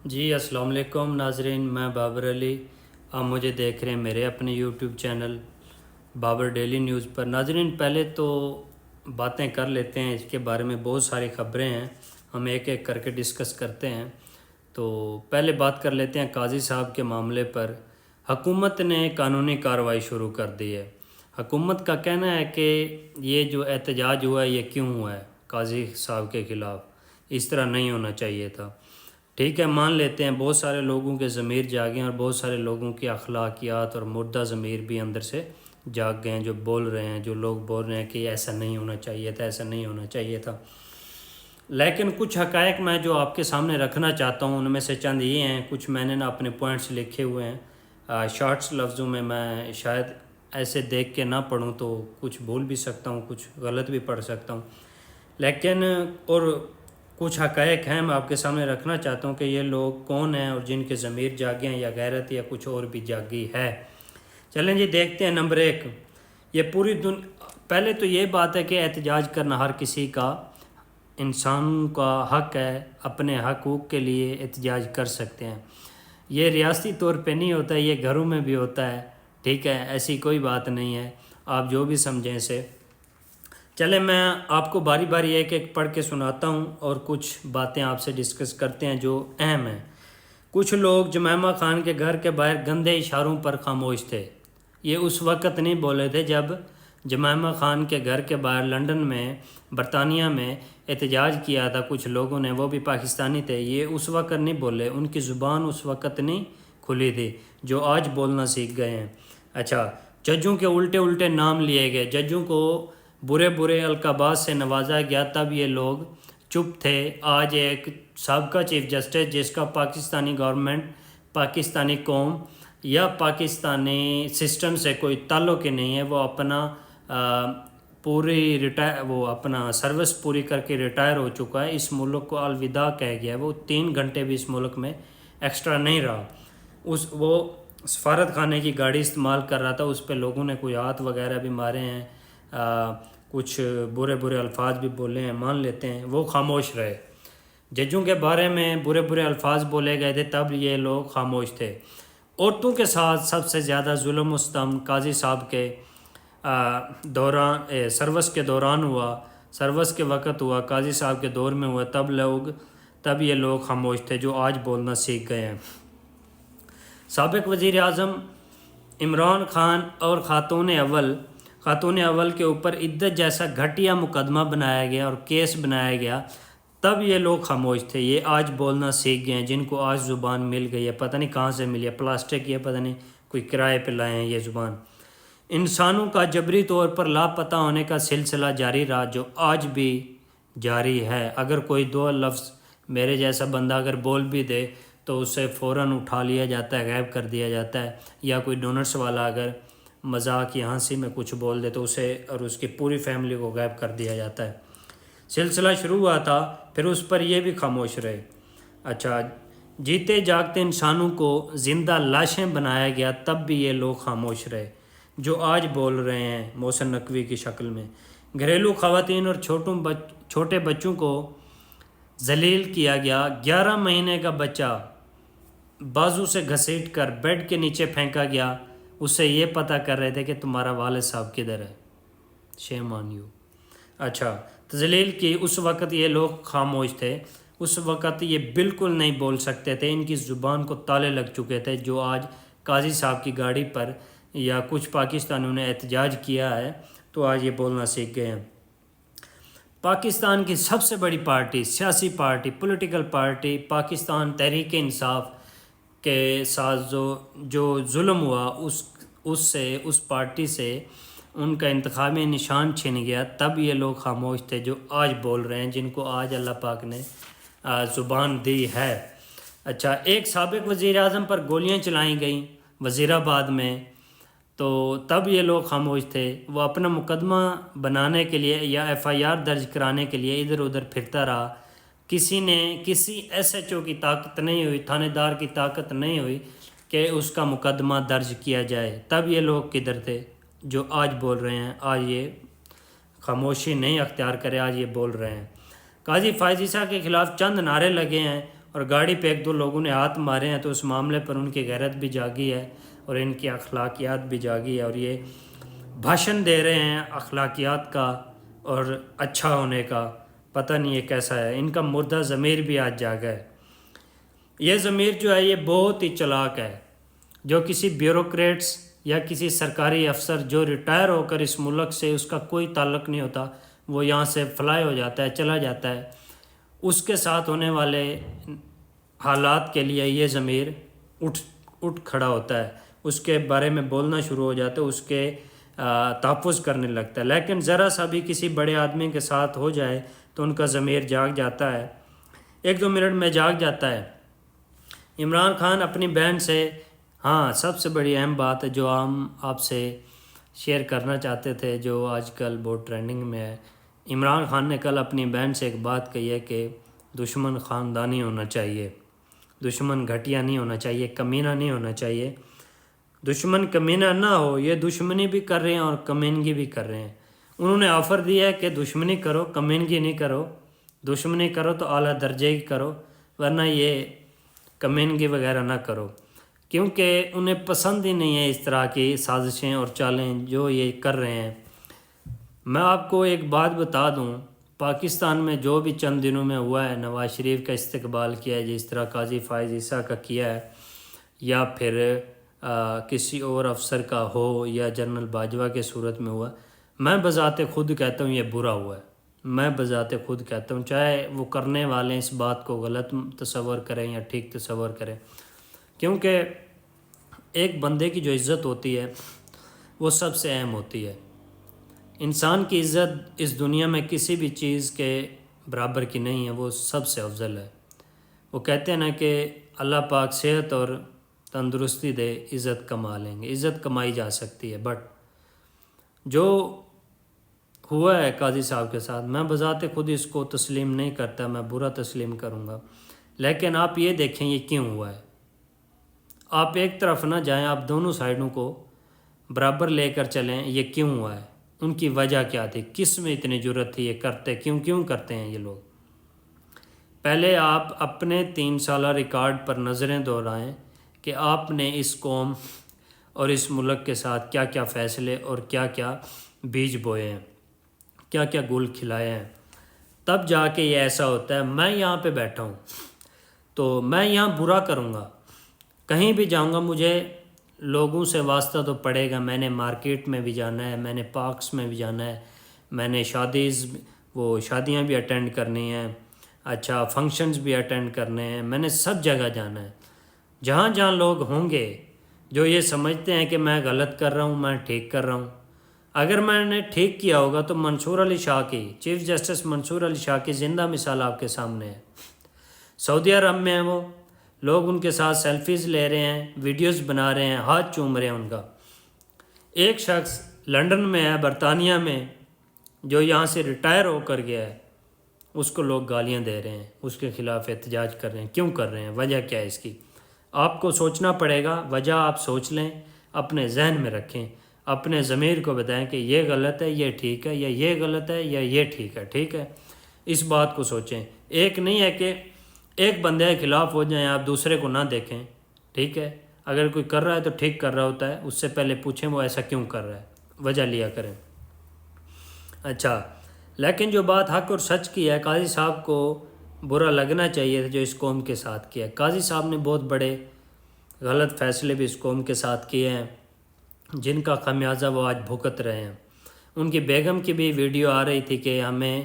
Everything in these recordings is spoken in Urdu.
جی السلام علیکم ناظرین، میں بابر علی۔ آپ مجھے دیکھ رہے ہیں میرے اپنے YouTube channel Babar daily news پر۔ ناظرین، پہلے تو باتیں کر لیتے ہیں، اس کے بارے میں بہت ساری خبریں ہیں، ہم ایک ایک کر کے ڈسکس کرتے ہیں۔ تو پہلے بات کر لیتے ہیں قاضی صاحب کے معاملے پر۔ حکومت نے قانونی کارروائی شروع کر دی ہے۔ حکومت کا کہنا ہے کہ یہ جو احتجاج ہوا ہے یہ کیوں ہوا ہے قاضی صاحب کے خلاف، اس طرح نہیں ہونا چاہیے تھا۔ ٹھیک ہے، مان لیتے ہیں بہت سارے لوگوں کے ضمیر جاگے ہیں اور بہت سارے لوگوں کی اخلاقیات اور مردہ ضمیر بھی اندر سے جاگ گئے ہیں، جو بول رہے ہیں، جو لوگ بول رہے ہیں کہ ایسا نہیں ہونا چاہیے تھا، ایسا نہیں ہونا چاہیے تھا۔ لیکن کچھ حقائق میں جو آپ کے سامنے رکھنا چاہتا ہوں ان میں سے چند یہ ہیں، کچھ میں نے اپنے پوائنٹس لکھے ہوئے ہیں شارٹس لفظوں میں شاید ایسے دیکھ کے نہ پڑھوں تو کچھ بھول بھی سکتا ہوں، کچھ غلط بھی پڑھ سکتا ہوں، لیکن اور کچھ حقائق ہیں میں آپ کے سامنے رکھنا چاہتا ہوں کہ یہ لوگ کون ہیں اور جن کے ضمیر جاگے ہیں یا غیرت یا کچھ اور بھی جاگی ہے۔ چلیں جی دیکھتے ہیں۔ نمبر 1، یہ پہلے تو یہ بات ہے کہ احتجاج کرنا ہر کسی کا، انسان کا حق ہے، اپنے حقوق کے لیے احتجاج کر سکتے ہیں۔ یہ ریاستی طور پہ نہیں ہوتا ہے، یہ گھروں میں بھی ہوتا ہے، ٹھیک ہے، ایسی کوئی بات نہیں ہے، آپ جو بھی سمجھیں اسے۔ چلے میں آپ کو باری باری ایک ایک پڑھ کے سناتا ہوں اور کچھ باتیں آپ سے ڈسکس کرتے ہیں جو اہم ہیں۔ کچھ لوگ جمائمہ خان کے گھر کے باہر گندے اشاروں پر خاموش تھے۔ یہ اس وقت نہیں بولے تھے جب جمائمہ خان کے گھر کے باہر لندن میں، برطانیہ میں احتجاج کیا تھا کچھ لوگوں نے، وہ بھی پاکستانی تھے۔ یہ اس وقت نہیں بولے، ان کی زبان اس وقت نہیں کھلی تھی جو آج بولنا سیکھ گئے ہیں۔ اچھا، ججوں کے الٹے الٹے نام لیے گئے، ججوں کو برے برے القابات سے نوازا گیا، تب یہ لوگ چپ تھے۔ آج ایک سابقہ چیف جسٹس جس کا پاکستانی گورنمنٹ، پاکستانی قوم یا پاکستانی سسٹم سے کوئی تعلق ہی نہیں ہے، وہ اپنا وہ اپنا سروس پوری کر کے ریٹائر ہو چکا ہے، اس ملک کو الوداع کہہ گیا ہے، وہ 3 گھنٹے بھی اس ملک میں ایکسٹرا نہیں رہا۔ وہ سفارت خانے کی گاڑی استعمال کر رہا تھا، اس پہ لوگوں نے کوئی ہاتھ وغیرہ بھی مارے ہیں، کچھ برے برے الفاظ بھی بولے ہیں، مان لیتے ہیں، وہ خاموش رہے۔ ججوں کے بارے میں برے برے الفاظ بولے گئے تھے، تب یہ لوگ خاموش تھے۔ عورتوں کے ساتھ سب سے زیادہ ظلم و ستم قاضی صاحب کے سروس کے دوران ہوا، سروس کے وقت ہوا، قاضی صاحب کے دور میں ہوا، تب یہ لوگ خاموش تھے جو آج بولنا سیکھ گئے ہیں۔ سابق وزیر اعظم عمران خان اور خاتون اول کے اوپر عدت جیسا گھٹیا مقدمہ بنایا گیا اور کیس بنایا گیا، تب یہ لوگ خاموش تھے۔ یہ آج بولنا سیکھ گئے ہیں، جن کو آج زبان مل گئی ہے، پتہ نہیں کہاں سے ملی ہے، پلاسٹک یا پتہ نہیں کوئی کرائے پہ لائے ہیں یہ زبان۔ انسانوں کا جبری طور پر لاپتہ ہونے کا سلسلہ جاری رہا، جو آج بھی جاری ہے۔ اگر کوئی 2 لفظ میرے جیسا بندہ اگر بول بھی دے تو اسے فوراً اٹھا لیا جاتا ہے، غائب کر دیا جاتا ہے، یا کوئی ڈونرس والا اگر مذاق یا ہنسی میں کچھ بول دے تو اسے اور اس کی پوری فیملی کو غائب کر دیا جاتا ہے۔ سلسلہ شروع ہوا تھا، پھر اس پر یہ بھی خاموش رہے۔ اچھا، جیتے جاگتے انسانوں کو زندہ لاشیں بنایا گیا، تب بھی یہ لوگ خاموش رہے جو آج بول رہے ہیں محسن نقوی کی شکل میں۔ گھریلو خواتین اور چھوٹے بچوں کو ذلیل کیا گیا۔ 11 مہینے کا بچہ بازو سے گھسیٹ کر بیڈ کے نیچے پھینکا گیا، اس سے یہ پتہ کر رہے تھے کہ تمہارا والد صاحب کدھر ہے، شیم آن یو۔ اچھا، تذلیل کی، اس وقت یہ لوگ خاموش تھے، اس وقت یہ بالکل نہیں بول سکتے تھے، ان کی زبان کو تالے لگ چکے تھے، جو آج قاضی صاحب کی گاڑی پر یا کچھ پاکستانیوں نے احتجاج کیا ہے تو آج یہ بولنا سیکھ گئے ہیں۔ پاکستان کی سب سے بڑی پارٹی، سیاسی party, political party Pakistan Tehreek Insaf کے ساتھ جو ظلم ہوا، اس پارٹی سے ان کا انتخابی نشان چھن گیا، تب یہ لوگ خاموش تھے جو آج بول رہے ہیں، جن کو آج اللہ پاک نے زبان دی ہے۔ اچھا، ایک سابق وزیر اعظم پر گولیاں چلائیں گئیں وزیر آباد میں، تو تب یہ لوگ خاموش تھے۔ وہ اپنا مقدمہ بنانے کے لیے یا FIR درج کرانے کے لیے ادھر ادھر پھرتا رہا، کسی SHO کی طاقت نہیں ہوئی، تھانے دار کی طاقت نہیں ہوئی کہ اس کا مقدمہ درج کیا جائے، تب یہ لوگ کدھر تھے جو آج بول رہے ہیں، آج یہ خاموشی نہیں اختیار کرے، آج یہ بول رہے ہیں۔ قاضی فائز عیسیٰ کے خلاف چند نعرے لگے ہیں اور گاڑی پہ 1-2 لوگوں نے ہاتھ مارے ہیں تو اس معاملے پر ان کی غیرت بھی جاگی ہے اور ان کی اخلاقیات بھی جاگی ہے، اور یہ بھاشن دے رہے ہیں اخلاقیات کا اور اچھا ہونے کا، پتہ نہیں یہ کیسا ہے، ان کا مردہ ضمیر بھی آج جاگا ہے۔ یہ ضمیر جو ہے یہ بہت ہی چلاک ہے، جو کسی بیوروکریٹس یا کسی سرکاری افسر جو ریٹائر ہو کر اس ملک سے اس کا کوئی تعلق نہیں ہوتا، وہ یہاں سے فلائی ہو جاتا ہے، چلا جاتا ہے، اس کے ساتھ ہونے والے حالات کے لیے یہ ضمیر اٹھ کھڑا ہوتا ہے، اس کے بارے میں بولنا شروع ہو جاتا ہے، اس کے تحفظ کرنے لگتا ہے۔ لیکن ذرا سا بھی کسی بڑے آدمی کے ساتھ ہو جائے تو ان کا ضمیر جاگ جاتا ہے، 1-2 منٹ میں جاگ جاتا ہے۔ عمران خان اپنی بہن سے، ہاں سب سے بڑی اہم بات ہے جو ہم آپ سے شیئر کرنا چاہتے تھے، جو آج کل بہت ٹرینڈنگ میں ہے، عمران خان نے کل اپنی بہن سے ایک بات کہی ہے کہ دشمن خاندانی ہونا چاہیے، دشمن گھٹیا نہیں ہونا چاہیے، کمینہ نہیں ہونا چاہیے۔ دشمن کمینہ نہ ہو، یہ دشمنی بھی کر رہے ہیں اور کمینگی بھی کر رہے ہیں۔ انہوں نے آفر دیا ہے کہ دشمنی کرو، کمینگی نہیں کرو، دشمنی کرو تو اعلیٰ درجے کی کرو، ورنہ یہ کمینگی وغیرہ نہ کرو، کیونکہ انہیں پسند ہی نہیں ہے اس طرح کی سازشیں اور چالیں جو یہ کر رہے ہیں۔ میں آپ کو ایک بات بتا دوں، پاکستان میں جو بھی چند دنوں میں ہوا ہے، نواز شریف کا استقبال کیا ہے جس طرح قاضی فائز عیسیٰ کا کیا ہے، یا پھر کسی اور افسر کا ہو یا جنرل باجوہ کے صورت میں ہوا، میں بذات خود کہتا ہوں یہ برا ہوا ہے، میں بذات خود کہتا ہوں، چاہے وہ کرنے والے اس بات کو غلط تصور کریں یا ٹھیک تصور کریں، کیونکہ ایک بندے کی جو عزت ہوتی ہے وہ سب سے اہم ہوتی ہے۔ انسان کی عزت اس دنیا میں کسی بھی چیز کے برابر کی نہیں ہے، وہ سب سے افضل ہے۔ وہ کہتے ہیں نا کہ اللہ پاک صحت اور تندرستی دے، عزت کما لیں گے، عزت کمائی جا سکتی ہے، بٹ جو ہوا ہے قاضی صاحب کے ساتھ، میں بذات خود اس کو تسلیم نہیں کرتا، میں برا تسلیم کروں گا، لیکن آپ یہ دیکھیں یہ کیوں ہوا ہے۔ آپ ایک طرف نہ جائیں، آپ دونوں سائڈوں کو برابر لے کر چلیں، یہ کیوں ہوا ہے، ان کی وجہ کیا تھی، کس میں اتنی جرت تھی، یہ کرتے کیوں کرتے ہیں یہ لوگ۔ پہلے آپ اپنے 3 سالہ ریکارڈ پر نظریں دہرائیں کہ آپ نے اس قوم اور اس ملک کے ساتھ کیا کیا فیصلے اور کیا کیا بیج بوئے ہیں، کیا کیا گل کھلائے ہیں، تب جا کے یہ ایسا ہوتا ہے۔ میں یہاں پہ بیٹھا ہوں تو میں یہاں برا کروں گا، کہیں بھی جاؤں گا مجھے لوگوں سے واسطہ تو پڑے گا، میں نے مارکیٹ میں بھی جانا ہے، میں نے پارکس میں بھی جانا ہے، میں نے شادیاں بھی اٹینڈ کرنی ہیں، اچھا فنکشنز بھی اٹینڈ کرنے ہیں، میں نے سب جگہ جانا ہے۔ جہاں جہاں لوگ ہوں گے جو یہ سمجھتے ہیں کہ میں غلط کر رہا ہوں، میں ٹھیک کر رہا ہوں، اگر میں نے ٹھیک کیا ہوگا تو منصور علی شاہ کی، چیف جسٹس منصور علی شاہ کی زندہ مثال آپ کے سامنے ہے۔ سعودی عرب میں ہیں، وہ لوگ ان کے ساتھ سیلفیز لے رہے ہیں، ویڈیوز بنا رہے ہیں، ہاتھ چوم رہے ہیں ان کا۔ ایک شخص لندن میں ہے، برطانیہ میں، جو یہاں سے ریٹائر ہو کر گیا ہے، اس کو لوگ گالیاں دے رہے ہیں، اس کے خلاف احتجاج کر رہے ہیں، کیوں کر رہے ہیں، وجہ کیا ہے اس کی؟ آپ کو سوچنا پڑے گا، وجہ آپ سوچ لیں، اپنے ذہن میں رکھیں، اپنے ضمیر کو بتائیں کہ یہ غلط ہے، یہ ٹھیک ہے، یا یہ غلط ہے، یا یہ ٹھیک ہے، ٹھیک ہے؟ اس بات کو سوچیں، ایک نہیں ہے کہ ایک بندے کے خلاف ہو جائیں آپ دوسرے کو نہ دیکھیں، ٹھیک ہے؟ اگر کوئی کر رہا ہے تو ٹھیک کر رہا ہوتا ہے، اس سے پہلے پوچھیں وہ ایسا کیوں کر رہا ہے، وجہ لیا کریں۔ اچھا، لیکن جو بات حق اور سچ کی ہے، قاضی صاحب کو برا لگنا چاہیے تھا جو اس قوم کے ساتھ کیا۔ قاضی صاحب نے بہت بڑے غلط فیصلے بھی اس قوم کے ساتھ کیے ہیں، جن کا خمیازہ وہ آج بھگت رہے ہیں۔ ان کی بیگم کی بھی ویڈیو آ رہی تھی کہ ہمیں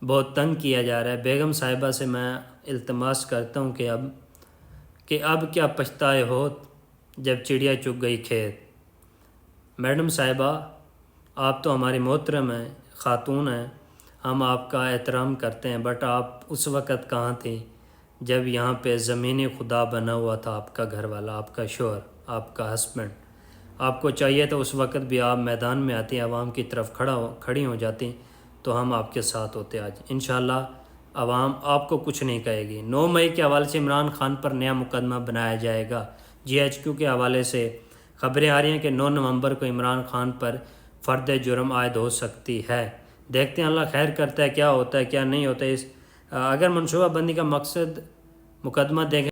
بہت تنگ کیا جا رہا ہے۔ بیگم صاحبہ سے میں التماس کرتا ہوں کہ اب کیا پچھتائے ہوت جب چڑیا چگ گئی کھیت۔ میڈم صاحبہ، آپ تو ہماری محترم ہیں، خاتون ہیں، ہم آپ کا احترام کرتے ہیں، بٹ آپ اس وقت کہاں تھی جب یہاں پہ زمینی خدا بنا ہوا تھا آپ کا گھر والا، آپ کا شوہر، آپ کا ہسبینڈ؟ آپ کو چاہیے تو اس وقت بھی آپ میدان میں آتی، عوام کی طرف کھڑی ہو جاتی تو ہم آپ کے ساتھ ہوتے آج۔ انشاءاللہ عوام آپ کو کچھ نہیں کہے گی۔ 9 مئی کے حوالے سے عمران خان پر نیا مقدمہ بنایا جائے گا۔ GHQ کے حوالے سے خبریں آ رہی ہیں کہ 9 نومبر کو عمران خان پر فرد جرم عائد ہو سکتی ہے۔ دیکھتے ہیں اللہ خیر کرتا ہے، کیا ہوتا ہے کیا نہیں ہوتا ہے۔ اگر منصوبہ بندی کا مقصد مقدمہ دیکھیں